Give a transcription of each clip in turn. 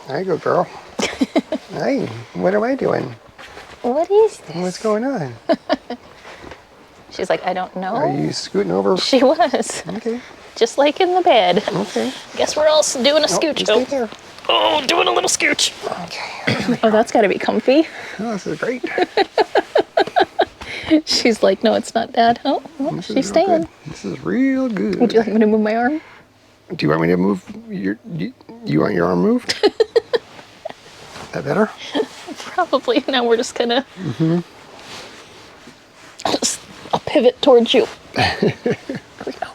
There you go, girl. Hey, what am I doing? What is this? What's going on? She's like, I don't know. Are you scooting over? She was. Okay. Just like in the bed. Okay. Guess we're all doing a scooch. Just stay there. Oh, doing a little scooch. Okay. Oh, that's got to be comfy. Oh, this is great. She's like, no, it's not, Dad. Oh, well, she's staying. Good. This is real good. Would you like me to move my arm? Do you want me to move you want your arm moved? That better? Probably. Now we're just gonna. I'll pivot towards you. There we go.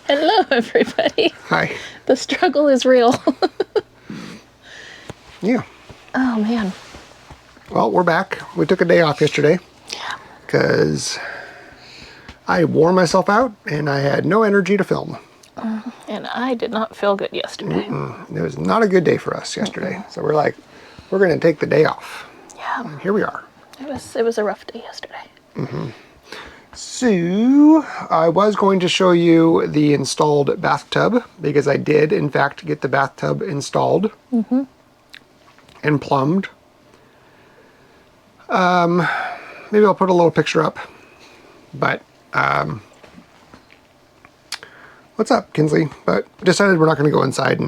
Hello, everybody. Hi. The struggle is real. Yeah. Oh man. Well, we're back. We took a day off yesterday. Yeah. Because I wore myself out and I had no energy to film. And I did not feel good yesterday. It was not a good day for us yesterday. So we're like, we're going to take the day off. Yeah. And here we are. It was a rough day yesterday. So I was going to show you the installed bathtub because I did, in fact, get the bathtub installed and plumbed. Maybe I'll put a little picture up. But what's up, Kinsley? But decided we're not going to go inside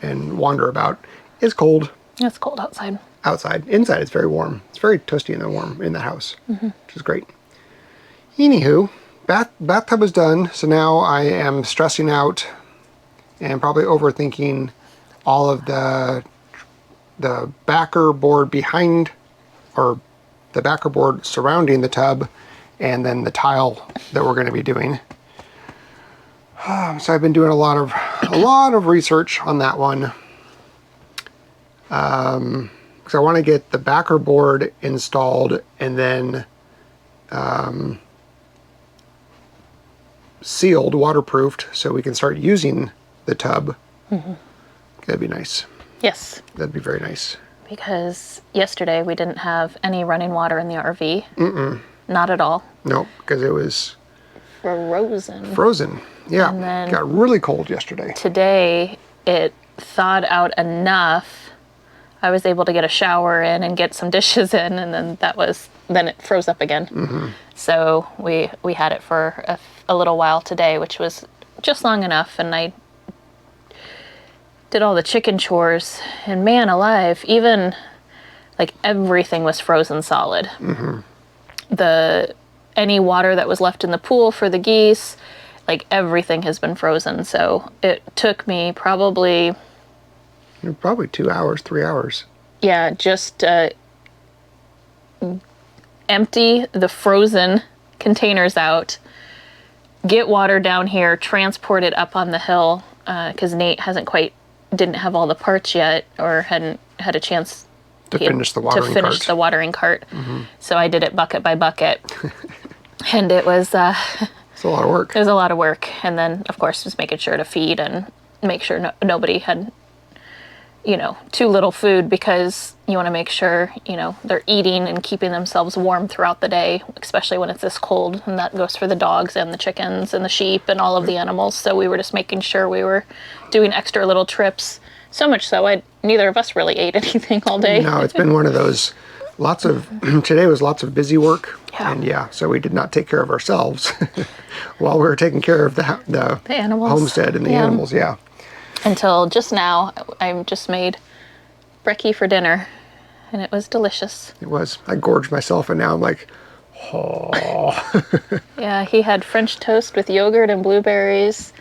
and wander about. It's cold. It's cold outside. Outside. Inside it's very warm. It's very toasty and warm in the house, which is great. Anywho, bathtub is done, so now I am stressing out and probably overthinking all of the backer board behind, or the backer board surrounding the tub, and then the tile that we're going to be doing. So I've been doing a lot of research on that one. Because I want to get the backer board installed and then sealed, waterproofed, so we can start using the tub. That'd be nice. Yes. That'd be very nice. Because yesterday we didn't have any running water in the RV. Not at all. Nope, because it was Frozen. Yeah, And then it got really cold yesterday. Today it thawed out enough. I was able to get a shower in and get some dishes in, and then it froze up again. So we had it for a little while today, which was just long enough, and I did all the chicken chores, and man alive, even like everything was frozen solid. Any water that was left in the pool for the geese, like everything has been frozen. So it took me probably 2 hours, 3 hours. Yeah, just empty the frozen containers out, get water down here, transport it up on the hill, because Nate didn't have all the parts yet, or hadn't had a chance to finish the watering cart. So I did it bucket by bucket. And it was... it's a lot of work. It was a lot of work. And then, of course, just making sure to feed and make sure nobody had... too little food, because you want to make sure, they're eating and keeping themselves warm throughout the day, especially when it's this cold. And that goes for the dogs and the chickens and the sheep and all of the animals. So we were just making sure we were doing extra little trips. So much so, neither of us really ate anything all day. No, it's been one of those, today was lots of busy work. Yeah. And so we did not take care of ourselves while we were taking care of the animals. Homestead and the animals, yeah. Until just now, I just made brekkie for dinner, and it was delicious. It was. I gorged myself, and now I'm like, oh. Yeah, he had French toast with yogurt and blueberries,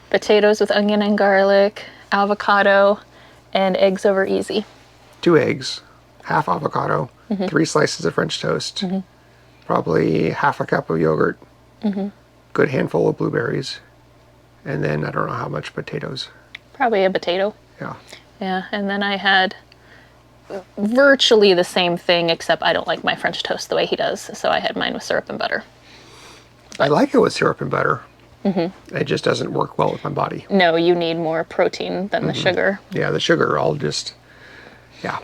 potatoes with onion and garlic, avocado, and eggs over easy. 2 eggs, half avocado, 3 slices of French toast, probably half a cup of yogurt, good handful of blueberries, and then I don't know how much potatoes. Probably a potato. Yeah. Yeah, and then I had virtually the same thing, except I don't like my French toast the way he does, so I had mine with syrup and butter. I like it with syrup and butter. It just doesn't work well with my body. No, you need more protein than the sugar. Yeah, the sugar, yeah.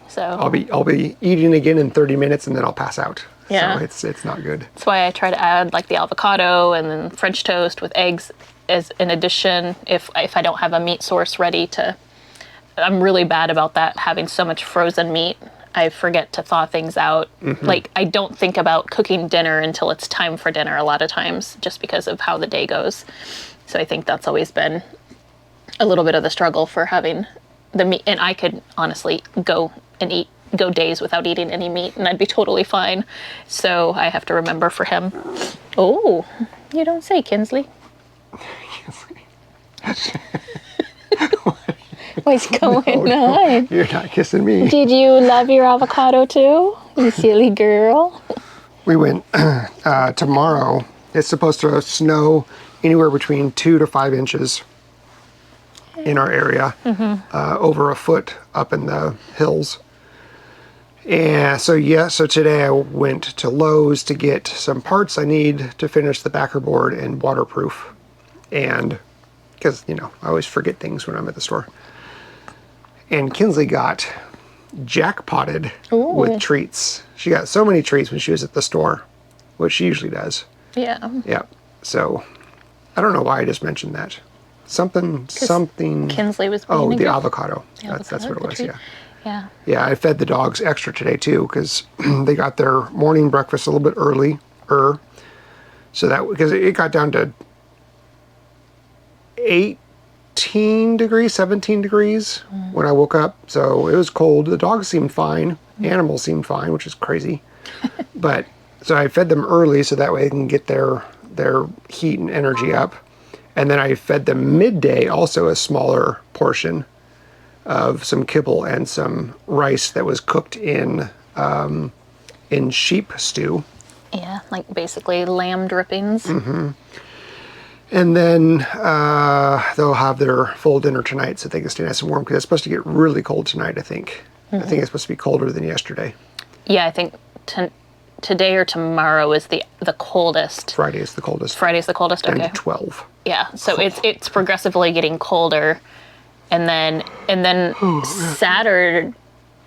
So I'll be eating again in 30 minutes, and then I'll pass out. Yeah. So it's not good. That's why I try to add like the avocado and then French toast with eggs as an addition if I don't have a meat source ready to I'm really bad about that, having so much frozen meat. I forget to thaw things out. Like, I don't think about cooking dinner until it's time for dinner a lot of times, just because of how the day goes. So I think that's always been a little bit of the struggle for having the meat. And I could honestly go days without eating any meat and I'd be totally fine. So I have to remember for him. Oh, you don't say, Kinsley. What's going on? You're not kissing me. Did you love your avocado too? You silly girl. We went tomorrow. It's supposed to snow anywhere between 2 to 5 inches in our area, over a foot up in the hills. And so today I went to Lowe's to get some parts I need to finish the backer board and waterproof. And because, I always forget things when I'm at the store. And Kinsley got jackpotted with treats. She got so many treats when she was at the store, which she usually does. Yeah. Yeah. So I don't know why I just mentioned that. Something. Kinsley was being Oh, a the good- avocado. The That's avocado, what it the was. treat. Yeah. Yeah. Yeah, I fed the dogs extra today too because they got their morning breakfast a little bit earlier. So that because it got down to 18 degrees, 17 degrees when I woke up. So it was cold. The dogs seemed fine. Animals seemed fine, which is crazy. But so I fed them early so that way they can get their heat and energy up. And then I fed them midday also a smaller portion of some kibble and some rice that was cooked in sheep stew. Yeah, like basically lamb drippings. And then they'll have their full dinner tonight so they can stay nice and warm because it's supposed to get really cold tonight, I think. I think it's supposed to be colder than yesterday. Yeah, I think today or tomorrow is the coldest. Friday is the coldest. Friday's the coldest, Down okay. to 12. Yeah, so it's progressively getting colder. And then Saturday,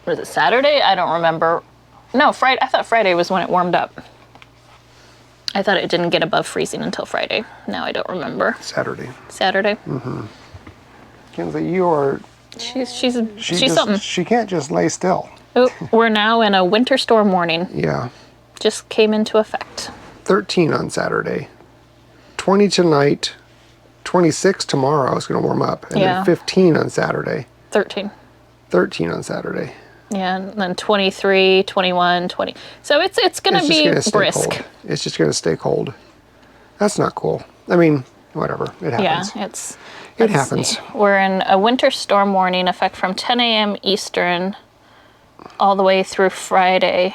was it Saturday? I don't remember. No, Friday. I thought Friday was when it warmed up. I thought it didn't get above freezing until Friday. Now I don't remember. Saturday. Kinsley, you are... She's something. She can't just lay still. Oh, we're now in a winter storm warning. Yeah. Just came into effect. 13 on Saturday. 20 tonight. 26 tomorrow. It's going to warm up. And then 15 on Saturday. 13 on Saturday. Yeah, and then 23, 21, 20. So it's going to be brisk. Cold. It's just going to stay cold. That's not cool. I mean, whatever. It happens. Yeah, it happens. See. We're in a winter storm warning effect from 10 a.m. Eastern all the way through Friday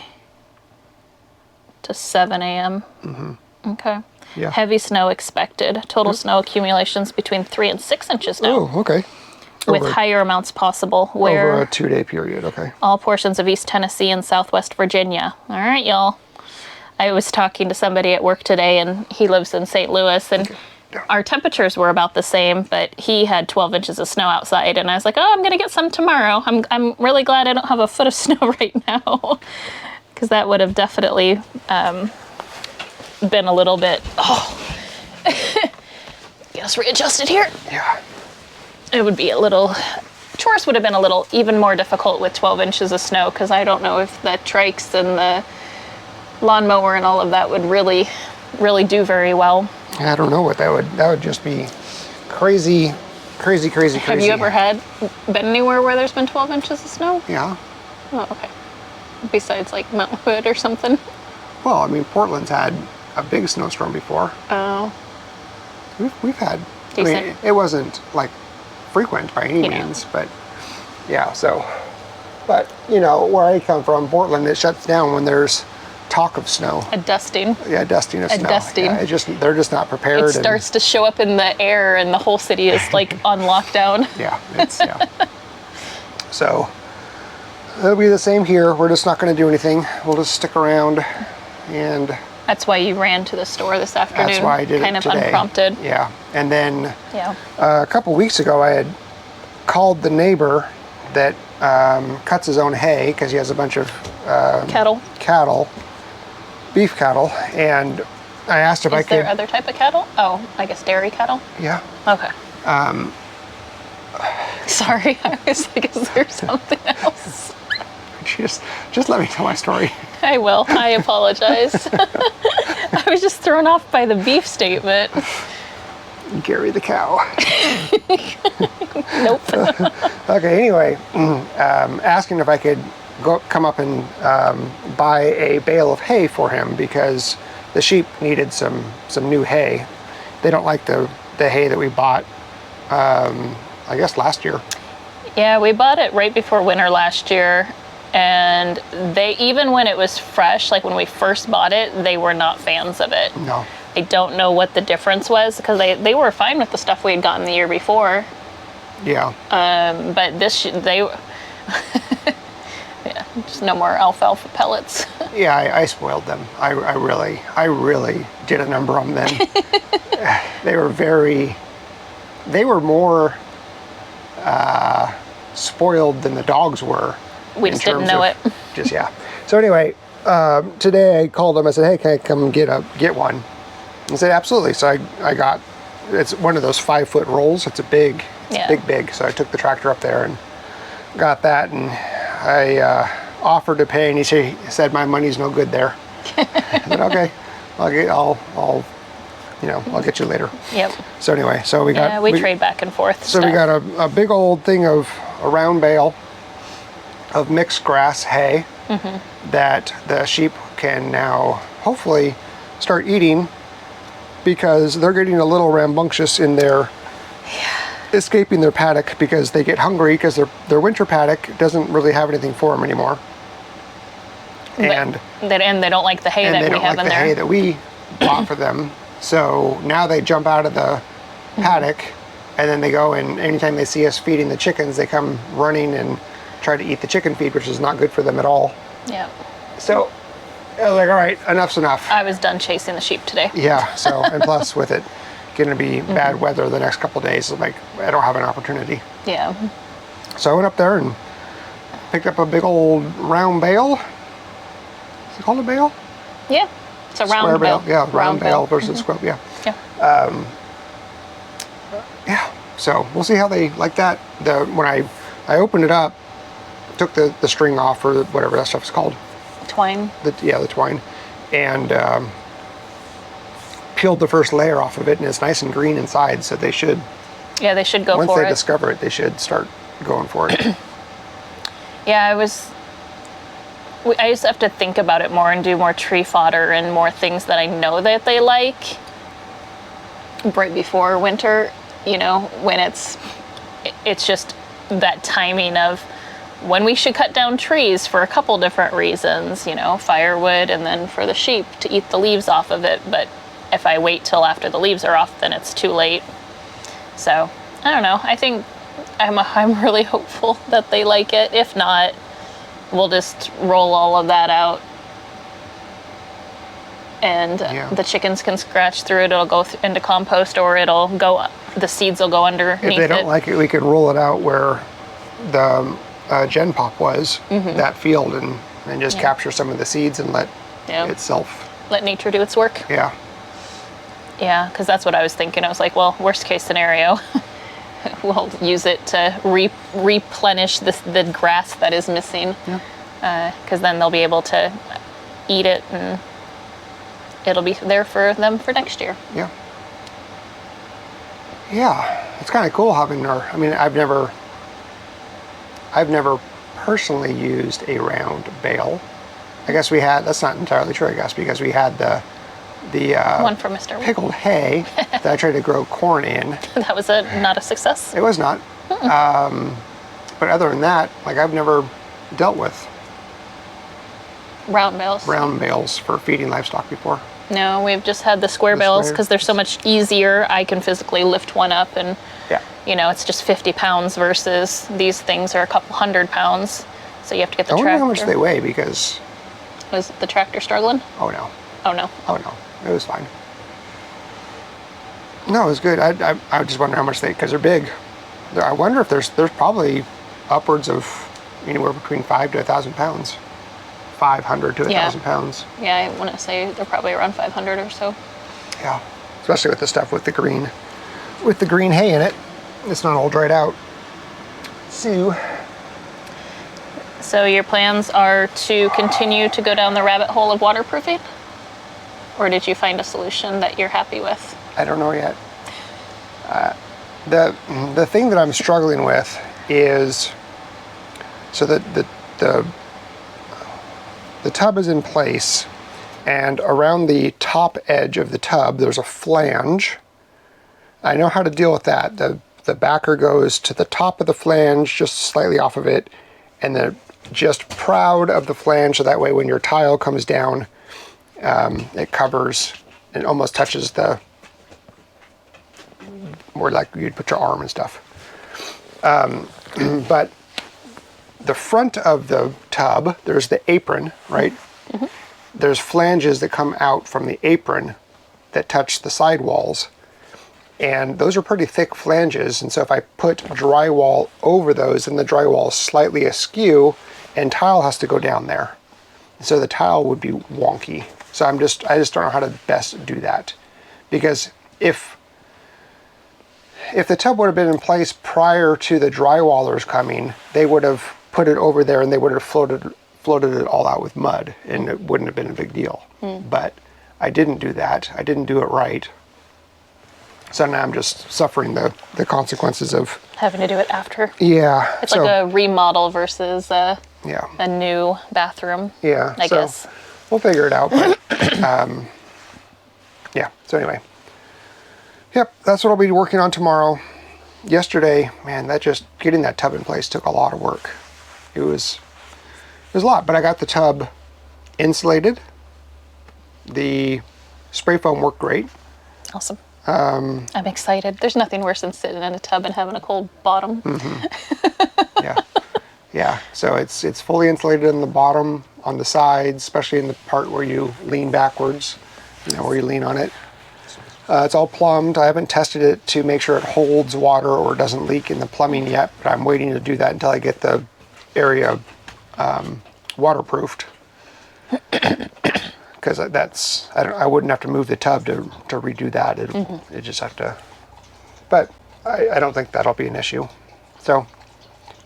to 7 a.m. Okay. Yeah. Heavy snow expected. Total snow accumulations between 3 and 6 inches now. Oh, okay. With higher amounts possible. Over a 2-day period, okay. All portions of East Tennessee and Southwest Virginia. All right, y'all. I was talking to somebody at work today, and he lives in St. Louis, and our temperatures were about the same, but he had 12 inches of snow outside, and I was like, oh, I'm going to get some tomorrow. I'm really glad I don't have a foot of snow right now, because that would have definitely been a little bit, get us readjusted here. Yeah. It would be a little, chores would have been a little even more difficult with 12 inches of snow, because I don't know if the trikes and the lawnmower and all of that would really do very well. I don't know what that would just be crazy. Have you ever been anywhere where there's been 12 inches of snow? Yeah. Oh, okay. Besides like Mount Hood or something? Well, I mean, Portland's had a big snowstorm before. Oh. We've had, Decent. I mean, it wasn't like frequent by any means, but yeah, so, but where I come from, Portland, it shuts down when there's talk of snow. A dusting. Yeah, dusting of snow. Dusting. Yeah, they're just not prepared. It starts to show up in the air and the whole city is like on lockdown. Yeah, So, it'll be the same here. We're just not going to do anything. We'll just stick around and... That's why you ran to the store this afternoon. That's why I did kind it of today. unprompted. Yeah, and then Yeah. a couple weeks ago I had called the neighbor that cuts his own hay because he has a bunch of Cattle, beef cattle, and I asked if I could... Is there other type of cattle? Oh, I guess dairy cattle? Yeah. Okay. Sorry, I was like, is there something else? Just let me tell my story. I will. I apologize. I was just thrown off by the beef statement. Gary the cow. Nope. Okay, anyway, asking if I could come up and buy a bale of hay for him because the sheep needed some new hay. They don't like the hay that we bought, I guess, last year. Yeah, we bought it right before winter last year, and they, even when it was fresh, like when we first bought it, they were not fans of it. No. I don't know what the difference was, because they were fine with the stuff we had gotten the year before. Yeah. But they yeah, just no more alfalfa pellets. Yeah, I spoiled them. I really did a number on them. They were more spoiled than the dogs were. We just didn't know it. Just, yeah. So anyway, today I called them. I said, hey, can I come get one? He said, absolutely. So I got, it's one of those 5-foot rolls. It's a big, big. So I took the tractor up there and got that, and I offered to pay, and he said my money's no good there. I said, okay, I'll get you later. Yep. So anyway, so we got... Yeah, we trade back and forth. So we got a big old thing of a round bale of mixed grass hay that the sheep can now hopefully start eating, because they're getting a little rambunctious in their escaping their paddock because they get hungry because their winter paddock doesn't really have anything for them anymore. And they don't like the hay that we have in there. And they don't like the hay that we bought for them. So now they jump out of the paddock, and then they go, and anytime they see us feeding the chickens, they come running and try to eat the chicken feed, which is not good for them at all. Yeah. So I was like, all right, enough's enough. I was done chasing the sheep today. Yeah, so, and plus with it going to be bad weather the next couple of days, like I don't have an opportunity. Yeah. So I went up there and picked up a big old round bale. Is it called a bale? Yeah. It's a round Square bale. Yeah, round bale versus square, yeah. Yeah. Yeah, so we'll see how they like that. When I opened it up, took the string off, or whatever that stuff is called. Twine. The twine. And peeled the first layer off of it, and it's nice and green inside, so they should... Yeah, they should go for it. Once they discover it, they should start going for it. Yeah, I just have to think about it more and do more tree fodder and more things that I know that they like right before winter, when it's just that timing of when we should cut down trees for a couple different reasons, firewood, and then for the sheep to eat the leaves off of it. But if I wait till after the leaves are off, then it's too late. So I don't know. I think I'm really hopeful that they like it. If not, we'll just roll all of that out, and the chickens can scratch through it. It'll go into compost, or the seeds will go underneath it. If they don't like it, we could roll it out where the Gen Pop was, that field, and just capture some of the seeds and let let nature do its work. Yeah. Yeah, because that's what I was thinking. I was like, well, worst case scenario, we'll use it to replenish the grass that is missing. Yeah. Because then they'll be able to eat it, and it'll be there for them for next year. Yeah. Yeah, it's kind of cool having I've never personally used a round bale. I guess we had, that's not entirely true, I guess, because we had the one from Mr. pickled hay that I tried to grow corn in. That was not a success. It was not. But other than that, I've never dealt with round bales for feeding livestock before. No, we've just had the square bales because they're so much easier. I can physically lift one up, and it's just 50 pounds versus these things are a couple 100 pounds. So you have to get the tractor. I wonder how much they weigh, because... Was the tractor struggling? Oh, no. Oh, no. Oh, no. It was fine. No, it was good. I just wonder how much because they're big. I wonder if there's probably upwards of anywhere between 5 to 1,000 pounds. 500 to 1,000 pounds. Yeah, I want to say they're probably around 500 or so. Yeah, especially with the stuff with the green hay in it. It's not all dried out. Sue. So your plans are to continue to go down the rabbit hole of waterproofing? Or did you find a solution that you're happy with? I don't know yet. The thing that I'm struggling with is, so the tub is in place, and around the top edge of the tub there's a flange. I know how to deal with that. The backer goes to the top of the flange, just slightly off of it, and then just proud of the flange, so that way when your tile comes down, it covers, it almost touches the, where like you'd put your arm and stuff. But the front of the tub, there's the apron, right? Mm-hmm. There's flanges that come out from the apron that touch the side walls. And those are pretty thick flanges, and so if I put drywall over those, and the drywall is slightly askew, and tile has to go down there. So the tile would be wonky. So I just don't know how to best do that. Because if the tub would have been in place prior to the drywallers coming, they would have put it over there and they would have floated it all out with mud, and it wouldn't have been a big deal. But I didn't do that. I didn't do it right. So now I'm just suffering the consequences of Having to do it after. Yeah. It's like a remodel versus a yeah. new bathroom. Yeah. I guess. We'll figure it out. But, yeah. So anyway. Yep. That's what I'll be working on tomorrow. Yesterday, man, getting that tub in place took a lot of work. It was a lot, but I got the tub insulated. The spray foam worked great. Awesome. I'm excited. There's nothing worse than sitting in a tub and having a cold bottom. Mm-hmm. Yeah. Yeah. So it's fully insulated in the bottom, on the sides, especially in the part where you lean backwards, where you lean on it. It's all plumbed. I haven't tested it to make sure it holds water or doesn't leak in the plumbing yet, but I'm waiting to do that until I get the area waterproofed. Because I wouldn't have to move the tub to redo that. It just have to, but I don't think that'll be an issue. So,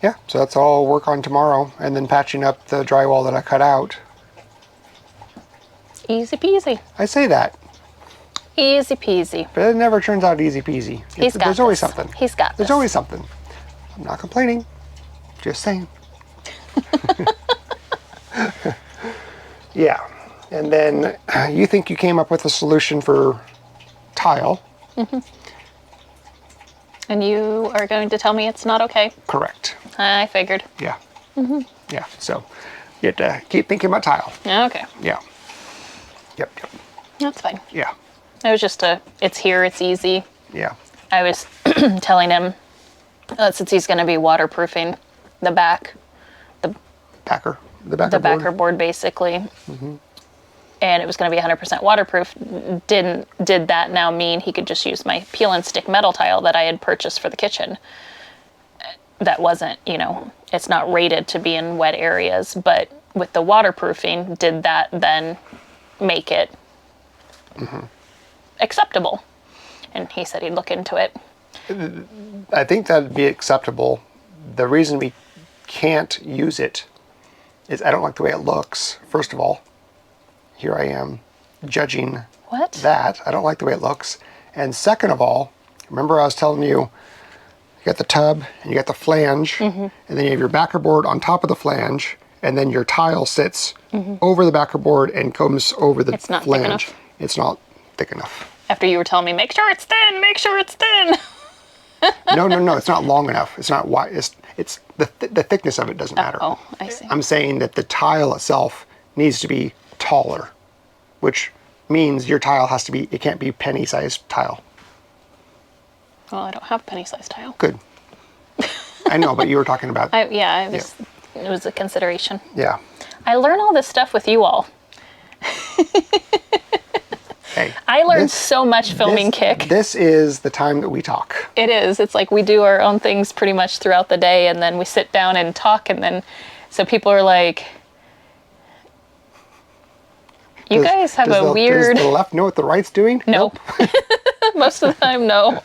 yeah, so that's all I'll work on tomorrow, and then patching up the drywall that I cut out. Easy peasy. I say that. Easy peasy. But it never turns out easy peasy. There's always something. He's got There's this. always something. I'm not complaining. Just saying. Yeah. And then you think you came up with a solution for tile. Mm-hmm. And you are going to tell me it's not okay. Correct. I figured. Yeah. Mm-hmm. Yeah. So you have to keep thinking about tile. Okay. Yeah. Yep. That's fine. Yeah. It was just it's here, it's easy. Yeah. I was telling him that since he's going to be waterproofing the back, the backer board basically. Mm-hmm. And it was going to be 100% waterproof. Did that now mean he could just use my peel and stick metal tile that I had purchased for the kitchen? That wasn't, it's not rated to be in wet areas, but with the waterproofing, did that then make it acceptable? And he said he'd look into it. I think that'd be acceptable. The reason we can't use it is I don't like the way it looks, first of all. Here I am judging that. I don't like the way it looks. And second of all, remember I was telling you, you got the tub and you got the flange, and then you have your backer board on top of the flange, and then your tile sits over the backer board and comes over the It's not flange. thick enough. It's not thick enough. After you were telling me, make sure it's thin. No, it's not long enough. It's not wide. It's the thickness of it doesn't matter. Oh, I see. I'm saying that the tile itself needs to be taller, which means your tile has to be, it can't be penny-sized tile. Well, I don't have penny-sized tile. Good. I know, but you were talking about... It was a consideration. Yeah. I learn all this stuff with you all. Hey. I learned so much filming Kick. This is the time that we talk. It is. It's like we do our own things pretty much throughout the day, and then we sit down and talk, and then... So people are like... You guys have a weird... Does the left know what the right's doing? Nope. Most of the time, no.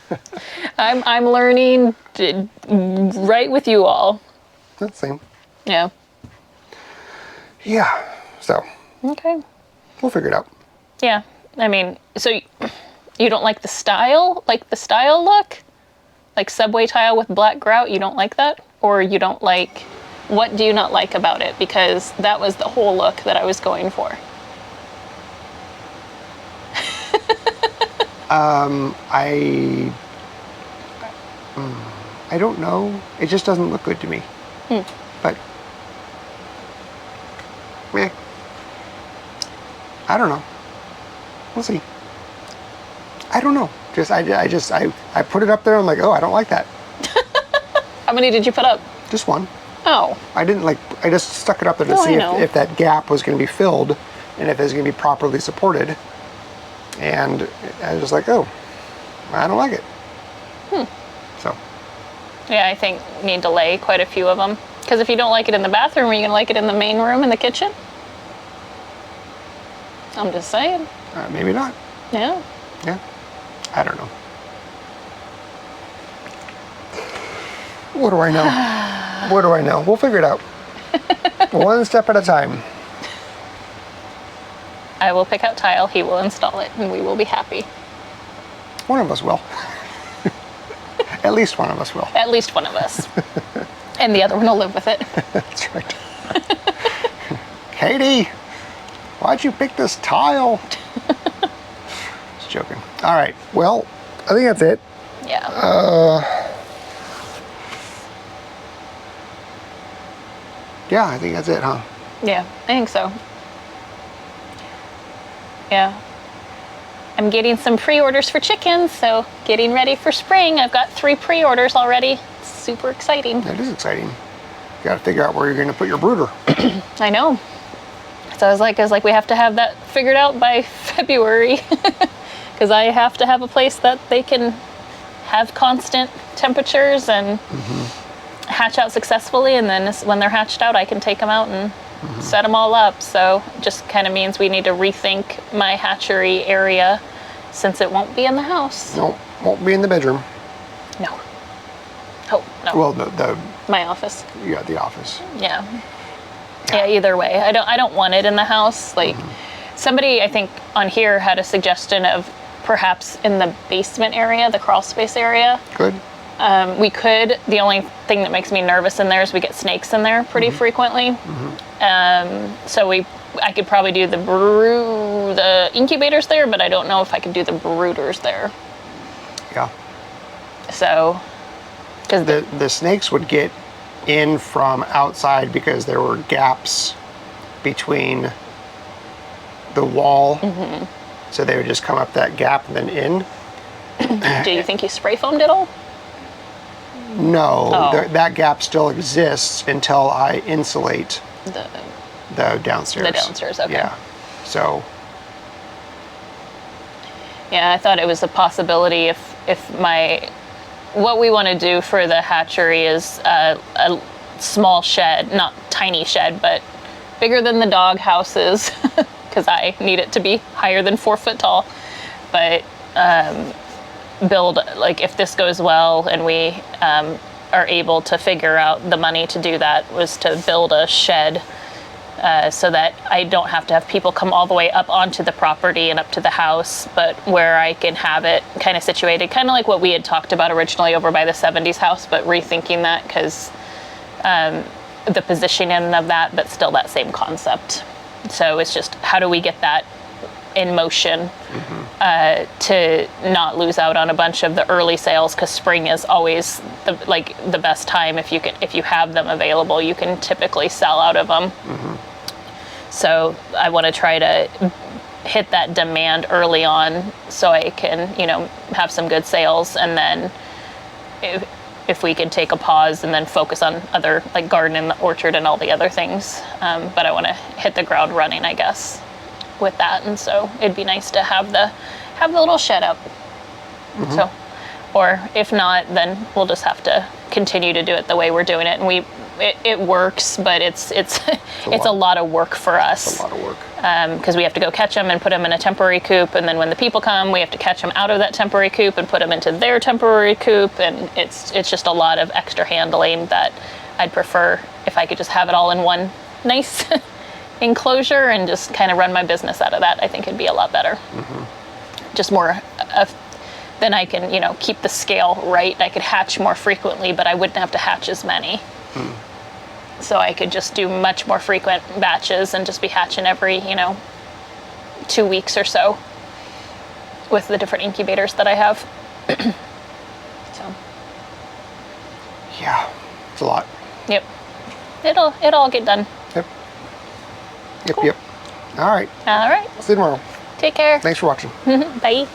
I'm learning right with you all. That's the same. Yeah. Yeah. So Okay. we'll figure it out. Yeah. I mean, so you don't like the style? Like the style look? Like subway tile with black grout, you don't like that? Or you don't like, what do you not like about it? Because that was the whole look that I was going for. I don't know. It just doesn't look good to me. But meh. I don't know. We'll see. I don't know. I put it up there. I'm like, oh, I don't like that. How many did you put up? Just one. Oh. I didn't like. I just stuck it up there to Oh, see I know. if that gap was going to be filled, and if it was going to be properly supported. And I was just like, oh, I don't like it. So. Yeah, I think you need to lay quite a few of them. Because if you don't like it in the bathroom, are you going to like it in the main room in the kitchen? I'm just saying. Maybe not. Yeah. Yeah. I don't know. What do I know? What do I know? We'll figure it out. One step at a time. I will pick out tile, he will install it, and we will be happy. One of us will. At least one of us will. At least one of us. And the other one will live with it. That's right. Katie, why'd you pick this tile? Just joking. All right. Well, I think that's it. Yeah. Yeah, I think that's it, huh? Yeah, I think so. Yeah. I'm getting some pre-orders for chickens, so getting ready for spring. I've got 3 pre-orders already. It's super exciting. That is exciting. You got to figure out where you're going to put your brooder. I know. So I was like, we have to have that figured out by February, because I have to have a place that they can have constant temperatures and hatch out successfully, and then when they're hatched out, I can take them out and set them all up. So it just kind of means we need to rethink my hatchery area, since it won't be in the house. No, won't be in the bedroom. No. Oh, no. Well, the My office. yeah, the office. Yeah. Yeah, either way. I don't want it in the house. Like, somebody, I think, on here had a suggestion of perhaps in the basement area, the crawl space area. Good. We could. The only thing that makes me nervous in there is we get snakes in there pretty frequently. So I could probably do the incubators there, but I don't know if I could do the brooders there. Yeah. So, because The snakes would get in from outside because there were gaps between the wall. So they would just come up that gap and then in. do you think you spray foamed it all? No, Oh. that gap still exists until I insulate The downstairs. downstairs, okay. Yeah. So, Yeah, I thought it was a possibility what we want to do for the hatchery is a small shed, not tiny shed, but bigger than the dog houses, because I need it to be higher than 4 foot tall. But build, like, if this goes well and we are able to figure out the money to do that, was to build a shed so that I don't have to have people come all the way up onto the property and up to the house, but where I can have it kind of situated, kind of like what we had talked about originally over by the 70s house, but rethinking that because the positioning of that, but still that same concept. So it's just, how do we get that in motion to not lose out on a bunch of the early sales, because spring is always the best time. If you have them available, you can typically sell out of them. So I want to try to hit that demand early on so I can have some good sales, and then if we could take a pause and then focus on other, like garden and the orchard and all the other things. But I want to hit the ground running, I guess, with that. And so it'd be nice to have the little shed up. So, or if not, then we'll just have to continue to do it the way we're doing it. And it works, but it's a lot of work for us. It's a lot of work. Because we have to go catch them and put them in a temporary coop, and then when the people come, we have to catch them out of that temporary coop and put them into their temporary coop, and it's just a lot of extra handling that I'd prefer if I could just have it all in one nice enclosure and just kind of run my business out of that. I think it'd be a lot better. Just more then I can, you know, keep the scale right. I could hatch more frequently, but I wouldn't have to hatch as many. So I could just do much more frequent batches and just be hatching every, you know, 2 weeks or so with the different incubators that I have. So. Yeah, it's a lot. Yep. It'll all get done. Yep. Yep, Cool. yep. All right. All right. See you tomorrow. Take care. Thanks for watching. Bye.